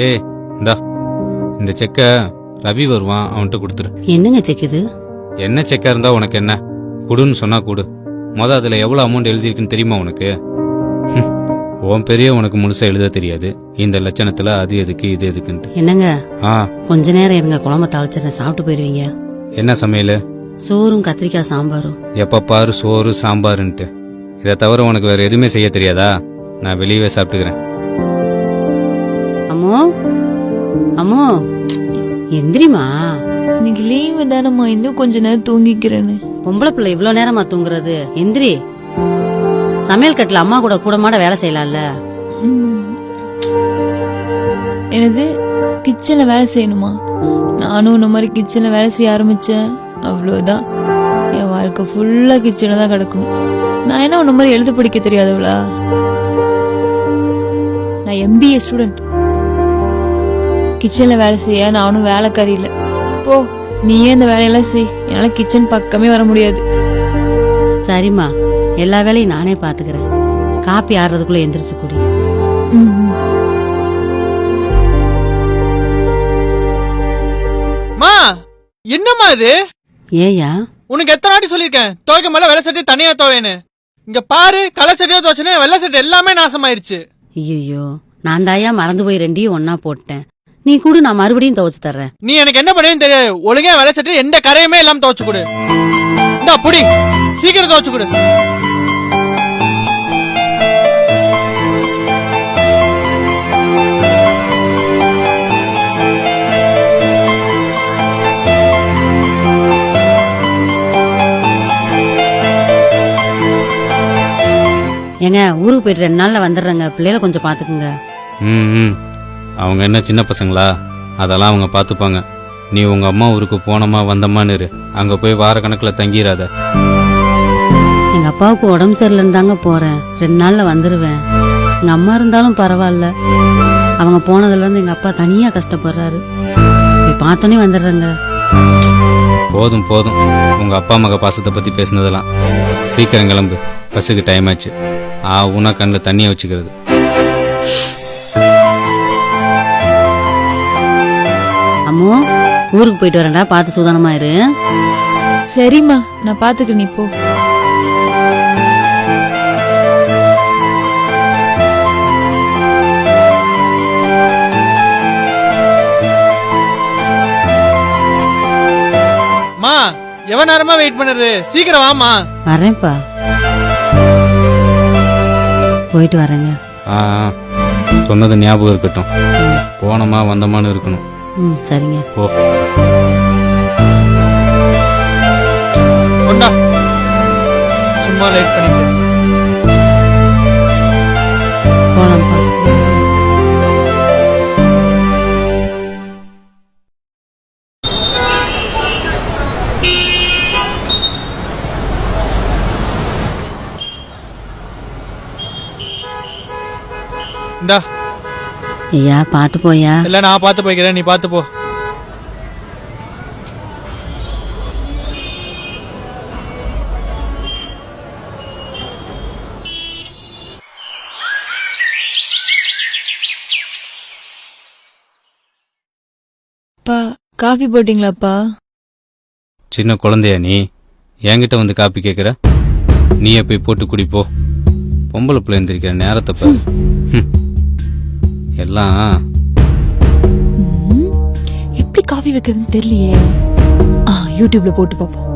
ஏய் இந்தா இந்த செக்கை ரவி வருவான், அவன்கிட்ட கொடுத்துரு. என்னங்க செக் இது? என்ன செக்கா இருந்தா உனக்கு என்ன? கொடுன்னு சொன்னா கொடு. அதுல எவ்வளவு அமௌண்ட் எழுதியிருக்குன்னு தெரியுமா உனக்கு? உன் பெரிய உனக்கு முழுசா எழுத தெரியாது. இந்த லட்சணத்துல அது எதுக்கு இது எதுக்குன்ட்டு. என்னங்க கொஞ்ச நேரம் இருங்க, குழம்பு தாளிச்சிடறேன், சாப்பிட்டு போயிருவீங்க. என்ன சமையல்? சோறும் கத்திரிக்காய் சாம்பாரும். எப்ப பாரு சோறு சாம்பாருன்ட்டு. இதை தவிர உனக்கு வேற எதுவுமே செய்ய தெரியாதா? நான் வெளியவே சாப்பிட்டுக்கிறேன். அம்மோ அம்மோ எந்திரிமா, இன்னைக்கு லீவு தானம்மா, இன்னும் கொஞ்ச நேரம் தூங்கிக்கிறேன்னு. பொம்பளை பிள்ளை இவ்வளவு நேரமா தூங்குறது? எந்திரி. சமையல் கட்டுல அம்மா கூட கூடமாட வேலை செய்யலாம்ல. எனது கிச்சன்ல வேலை செய்யணுமா? நானும் இந்த மாதிரி கிச்சன்ல வேலை செய்ய ஆரம்பிச்சேன், அவ்வளவுதான். என் வாழ்க்கை ஃபுல்லா கிச்சன்ல தான் கிடக்கணும். நான் என்ன உன்ன மாதிரி எழுத படிக்க தெரியாதவளா? நான் MBA ஸ்டூடெண்ட். கிச்சன்ல வேலை செய்ய நானும் வேலைக்காரி இல்லை. போ, நீயே இந்த வேலையெல்லாம் செய். என்னால கிச்சன் பக்கமே வர முடியாது. சரிம்மா, எல்லா வேலையும் நானே பாத்துக்கிறேன். காப்பி ஆடுறதுக்குள்ள எந்திரிச்சு கூடி. மா, என்னம்மா இது? ஏயா? உனக்கு எத்தனை வாட்டி சொல்லிருக்கேன் துவைக்க மேல வெள்ளை சட்டை தனியா துவைன்னு. இங்க பாரு, கலர் சட்டையா துவைச்சுன்னு வெள்ளை சட்டை எல்லாமே நாசமாயிருச்சு. ஐயோ, நான் தாயா மறந்து போய் ரெண்டையும் ஒன்னா போட்டேன். நீ கூட நான் மறுபடியும் துவைச்சு தர்றேன். நீ எனக்கு என்ன பண்ணுவேன்னு தெரியாது. ஒழுங்கா வெள்ளை சட்டை எந்த கரையுமே இல்லாம துவைச்சு கொடு. இந்தா புடி, சீக்கிரம் துவைச்சு கொடு. ஏங்க, ஊருக்கு போயிட்டு 2 நாள்ல வந்துடுறேங்க. பிள்ளைல கொஞ்சம் பாத்துக்குங்க. அவங்க என்ன சின்ன பசங்களா? அதெல்லாம் அவங்க பாத்துப்பாங்க. நீ உங்க அம்மா ஊருக்கு போனமா வந்தம்மான்னு இரு. அங்க போய் வார கணக்குல தங்கிராத. எங்க அப்பாவுக்கு உடம்பு சரியில்லைன்னு தாங்க போறேன். 2 நாள்ல வந்துருவேன். எங்க அம்மா இருந்தாலும் பரவாயில்ல. அவங்க போனதுல இருந்து எங்க அப்பா தனியா கஷ்டப்படுறாரு. போய் பார்த்தோன்னே வந்துடுறேங்க. போதும் போதும், உங்க அப்பா மக பாசத்தை பத்தி பேசினதெல்லாம். சீக்கிரம் கிளம்பு, பஸ்ஸுக்கு டைம் ஆச்சு. உனா கண்ணில் தண்ணியை வச்சுக்கிறது. அம்மோ, ஊருக்கு போயிட்டு வரேன்டா, பார்த்து சூதானமா இரு. சரிம்மா, நான் பாத்துக்கிறேன். நீ போ. மா, எவ்வளவு நேரமா வெயிட் பண்ணுறது? சீக்கிரம் வாமா. வரேன்ப்பா, போயிட்டு வரேங்க. சொன்னது ஞாபகம் இருக்கட்டும். போனமா வந்தமான்னு இருக்கணும். சரிங்க. போ. கொண்டா, சும்மா லேட் பண்ணிட்டு போலாம்ப்பா. இந்தா. ஐயா, பாத்து போயா. இல்ல, நான் பாத்து போய்க்கிறேன், நீ பாத்து போ. அப்பா, காஃபி போட்டீங்களாப்பா? சின்ன குழந்தையா நீ? என்கிட்ட வந்து காப்பி கேட்குற? நீயே போய் போட்டு குடிப்போ. பொம்பளை பிள்ளை எந்திரிக்கிற நேரத்தை பாரு. எல்லாம் எப்படி காஃபி வைக்கிறதுன்னு தெரியலையே. யூடியூப்ல போட்டு பார்ப்போம்.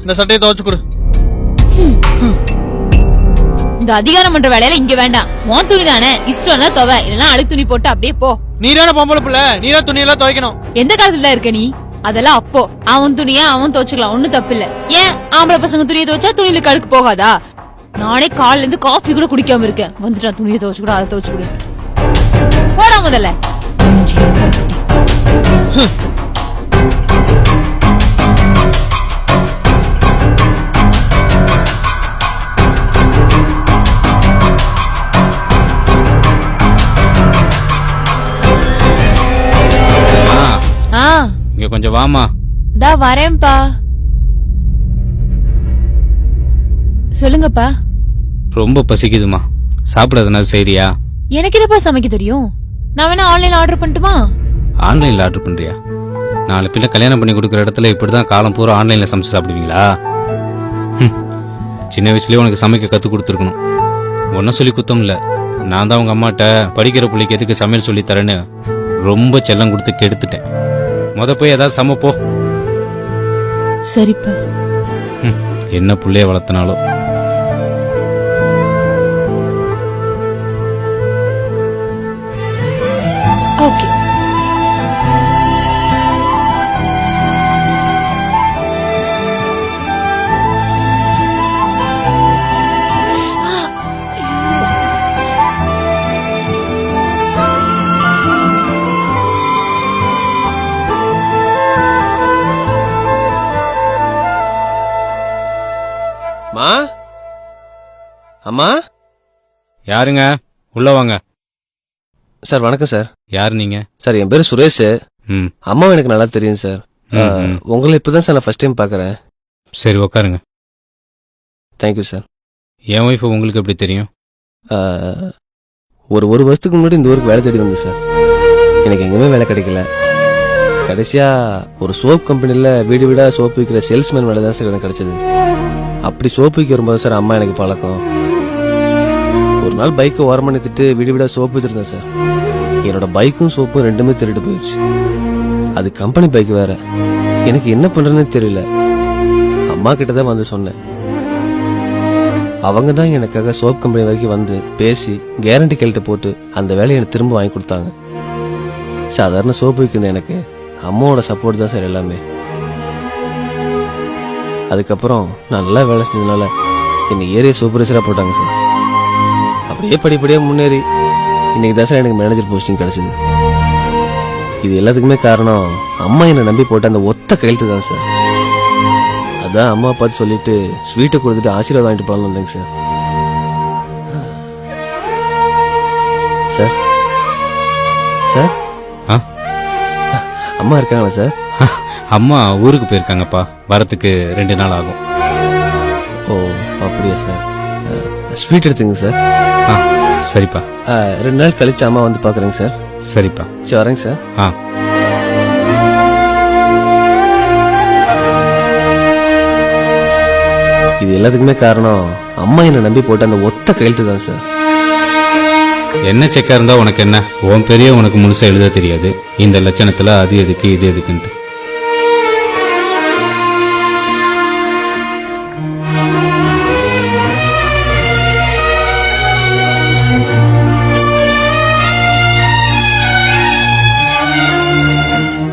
இந்த சட்டையை துவைச்சு கொடு. இந்த அதிகாரம் பண்ற வேலையில இங்க வேண்டாம். உன் துணி தானே, இஷ்டம்னா துவை, இல்லைன்னா அழுக்கு துணி போட்டு அப்படியே போ. நீ தானே பொம்பளை புள்ள, நீ தான் துணியெல்லாம் துவைக்கணும். எந்த காலத்துல இருக்க நீ? அதெல்லாம் அப்போ அவன் துணிய அவன் துவைச்சுக்கலாம், ஒண்ணும் தப்பு இல்ல. ஏன் ஆம்பளை பசங்க துணியை துவைச்சா துணியில கழுக்கு போகாதா? நானே காலைல இருந்து காஃபி கூட குடிக்காம இருக்கேன். வந்துட்டான் துணியை துவைச்சு கூட, அதை துவைச்சு கூட. போடா முதல்ல. இங்க கொஞ்சம் வாமா. தா வரேன்பா. சொல்லுங்கப்பா. ரொம்ப பசிக்குதுமா, சாப்பிடாதனா சரியா? எனக்கு என்னப்பா சமைக்க தெரியும்? நான் வேணா ஆன்லைன்ல ஆர்டர் பண்ணட்டுமா? ஆன்லைன்ல ஆர்டர் பண்றியா? நாலு பிள்ளை கல்யாணம் பண்ணி கொடுக்குற இடத்துல இப்படிதான் காலம் பூரா ஆன்லைன்ல சமைச்சு சாப்பிடுவீங்களா? சின்ன வயசுலயே உனக்கு சமைக்க கத்து கொடுத்துருக்கணும். ஒன்னும் சொல்லி குத்தம் இல்ல. நான் தான் உங்க அம்மாட்ட படிக்கிற பிள்ளைக்கு எதுக்கு சமையல் சொல்லி தரேன்னு ரொம்ப செல்லம் கொடுத்து கெடுத்துட்டேன். போய் ஏதாவது சமைப்போ. சரிப்பா. என்ன புள்ளைய வளர்த்தனாலும். ஓகே. அம்மா. யாருங்க? உள்ள வாங்க. சார் வணக்கம் சார். யாரு நீங்க? சார் என் பேரு சுரேஷ். ம். அம்மா எனக்கு நல்லா தெரியும் சார். உங்களை இப்பதான் சார் நான் ஃபர்ஸ்ட் டைம் பாக்குறேன். சரி உட்காருங்க. Thank you sir. என் ஒய்ஃப் உங்களுக்கு எப்படி தெரியும்? ஒரு வருஷத்துக்கு முன்னாடி இந்த ஊருக்கு வேலை தேடி வந்தேன் சார். எனக்கு எங்கேயுமே வேலை கிடைக்கல. கடைசியா ஒரு சோப் கம்பெனில வீடு வீடா சோப்பு விற்கிற சேல்ஸ்மேன் வேலை தான் சார் எனக்கு கிடைச்சது. அப்படி சோப்பு விற்க வரும்போது சார் அம்மா எனக்கு பழக்கம். ஒரு நாள் பைக்கை ஓரமா நிறுத்திட்டு வீடு வீடா சோப்பு வச்சிருந்தேன் சார். என்னோட பைக்கும் சோப்பும் ரெண்டுமே திருட்டு போயிடுச்சு. அது கம்பெனி பைக் வேற. எனக்கு என்ன பண்றதுன்னு தெரியல. அம்மா கிட்டதான் வந்து சொன்னேன். அவங்க தான் எனக்காக சோப் கம்பெனி வரைக்கும் வந்து பேசி கேரண்டி கேள்விட்டு போட்டு அந்த வேலையை எனக்கு திரும்ப வாங்கி கொடுத்தாங்க. சாதாரண சோப்பு விற்கிற எனக்கு அம்மாவோட சப்போர்ட் தான் சார் எல்லாமே. அதுக்கப்புறம் நான் நல்லா வேலை செஞ்சதுனால என்னை ஏரியா சூப்பர்வைசரா போட்டாங்க சார். அப்படியே படிப்படியே முன்னேறி இன்னைக்கு தான் சார் எனக்கு மேனேஜர் போஸ்டிங் கிடைச்சது. இது எல்லாத்துக்குமே காரணம் அம்மா என்னை நம்பி போட்ட அந்த ஒத்த கையெழுத்து தான் சார். அதான் அம்மா பார்த்து சொல்லிட்டு ஸ்வீட்டை கொடுத்துட்டு ஆசீர்வாதம் வாங்கிட்டு போகலான்னு வந்தேங்க சார். சார் சார் அம்மா இருக்காங்களா சார்? அம்மா ஊருக்கு போயிருக்காங்கப்பா. வரத்துக்கு 2 நாள் ஆகும். ஓ அப்படியா சார். ஸ்வீட் எடுத்துங்க சார். சரிப்பா. 2 நாள் கழிச்சு அம்மா வந்து பாக்குறேங்க சார். சரிப்பா. சரி வரேங்க சார். இது எல்லாத்துக்குமே காரணம் அம்மா என்னை நம்பி போட்ட அந்த ஒத்த கையெழுத்து தான் சார். என்ன செக்கா இருந்தா உனக்கு என்ன? உன் பெரிய உனக்கு முழுசா எழுத தெரியாது. இந்த லட்சணத்துல அது எதுக்கு இது எதுக்குன்ட்டு.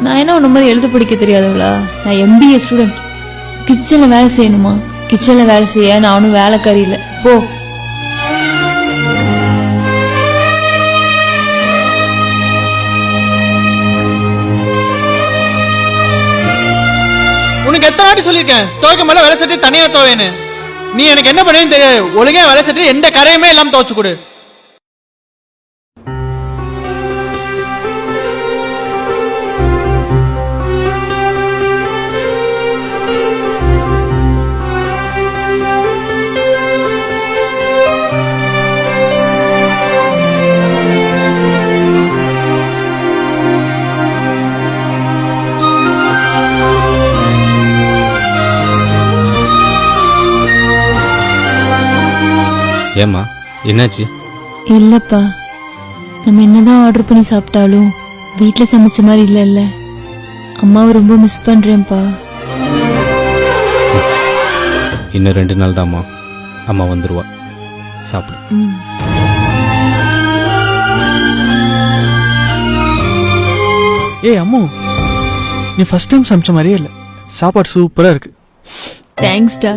நான் என்ன உன்ன மாதிரி எழுத படிக்க தெரியாதவளா? நான் MBA ஸ்டூடெண்ட். கிச்சன்ல வேலை செய்யணுமா? கிச்சன்ல வேலை செய்ய நானும் வேலைக்காரி இல்ல. போ. உனக்கு எத்தனை வாட்டி சொல்லிருக்கேன் துவைக்க மேல வேலை சட்டி தனியா துவைன்னு. நீ எனக்கு என்ன பண்ணுவேன்னு தெரியாது. ஒழுங்கா வேலை சட்டி எந்த கரையுமே இல்லாம துவைச்சு கொடு. ஏம்மா என்னாச்சு? இல்லப்பா, நம்ம என்னதான் ஆர்டர் பண்ணி சாப்பிட்டாலும் வீட்டுல சமைச்ச மாதிரி இல்ல. அம்மாவை ரொம்ப மிஸ் பண்றேன்ப்பா. இன்னும் 2 நாள் தான்மா, அம்மா வந்துருவா. சாப்பிடு. ம். ஏய் அம்மு, நீ ஃபர்ஸ்ட் டைம் சமைச்ச மாதிரியே இல்ல, சாப்பாடு சூப்பரா இருக்கு. தேங்க்ஸ்டா.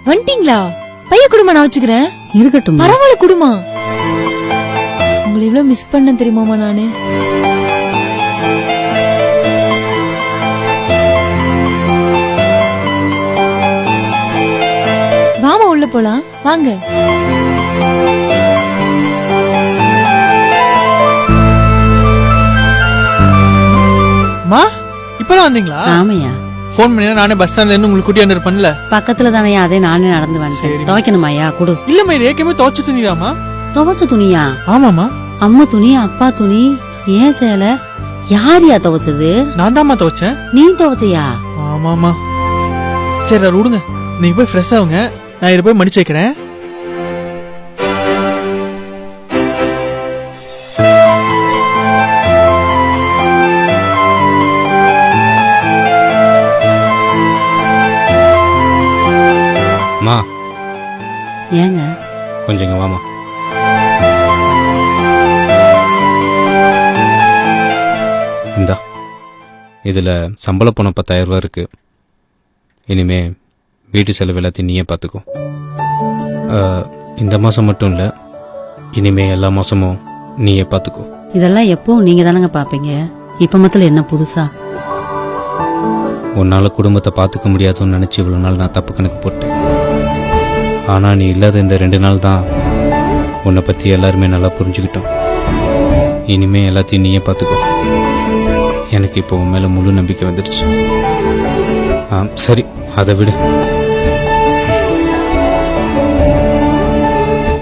வந்துட்டீங்களா? பைய குடுமா, நான் வச்சுக்கிறேன். இருக்கட்டும். பரவாயில்ல குடுமா. உங்களை எவ்வளவு மிஸ் பண்ண தெரியுமாமா நானு. வாமா உள்ள போலாம் வாங்க. மா இப்பதான் வந்தீங்களா? ஆமையா, போன் பண்ணி நானே பஸ் ஸ்டாண்ட்ல இருந்து உங்களுக்கு கூட்டியாந்து இருப்பேன்ல. பக்கத்துல தானையா, அதே நானே நடந்து வந்துட்டேன். சரி. துவைக்கணுமாயா? குடு. இல்ல மயிர், ஏற்கனவே துவைச்சு துணிதாமா? துவைச்ச துணியா? ஆமாமா, அம்மா துணி, அப்பா துணி, ஏன் சேலை? யாரியா துவைச்சது? நான் தாம்மா துவைச்சேன். நீ துவைச்சையா? ஆமாமா. சரி அதை விடுங்க, நீங்க போய் ஃப்ரெஷ் ஆகுங்க, நான் இதை போய் மடிச்சு வைக்கிறேன். மா ஏங்க? கொஞ்சம் இங்க வாமா. இந்தா, இதுல சம்பள பணம் 10,000 ரூபா இருக்கு. இனிமே வீட்டு செலவு எல்லாத்தையும் நீயே பார்த்துக்கோ. இந்த மாசம் மட்டும் இல்ல, இனிமே எல்லா மாசமும் நீயே பார்த்துக்கோ. இதெல்லாம் எப்பவும் நீங்க தானங்க பாப்பீங்க, இப்ப மத்தில என்ன புதுசா? உன்னால குடும்பத்தை பார்த்துக்க முடியாதுன்னு நினைச்சு இவ்வளவு நாள் நான் தப்பு கணக்கு போட்டேன். ஆனா நீ இல்லாத இந்த 2 நாள் தான் உன்னை பத்தி எல்லாருமே நல்லா புரிஞ்சுக்கிட்டோம். இனிமே எல்லாத்தையும் நீயே பார்த்துக்கோ. எனக்கு இப்போ உன் மேல முழு நம்பிக்கை வந்துடுச்சு. சரி, அதை விடு.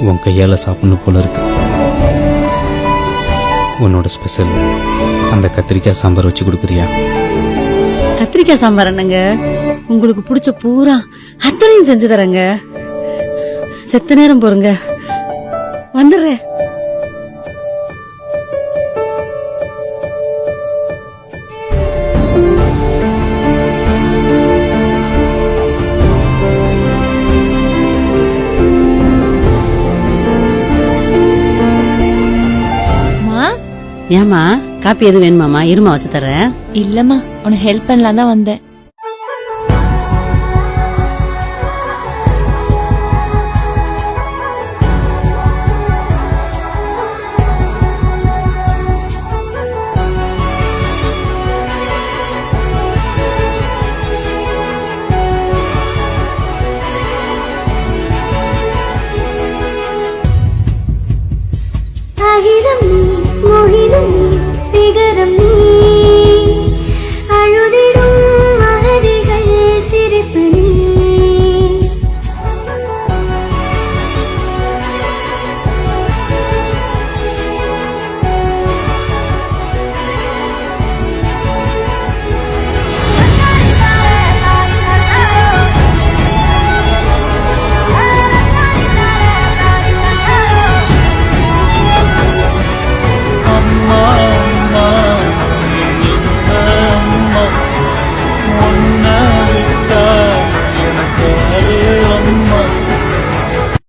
உன் கையால சாப்பிடணும் போல இருக்கு. உன்னோட ஸ்பெஷல் அந்த கத்திரிக்காய் சாம்பார் வச்சு கொடுக்குறியா? கத்திரிக்காய் சாம்பார் என்னங்க, உங்களுக்கு பிடிச்ச பூரா அத்தனையும் செஞ்சு தரேங்க. செத்த நேரம் போறங்க, வந்துடுறேன். ஏமா, காப்பி எது வேணுமாமா? இருமா வச்சு தரேன். இல்லம்மா, உனக்கு ஹெல்ப் பண்ணலாம் தான் வந்தேன்.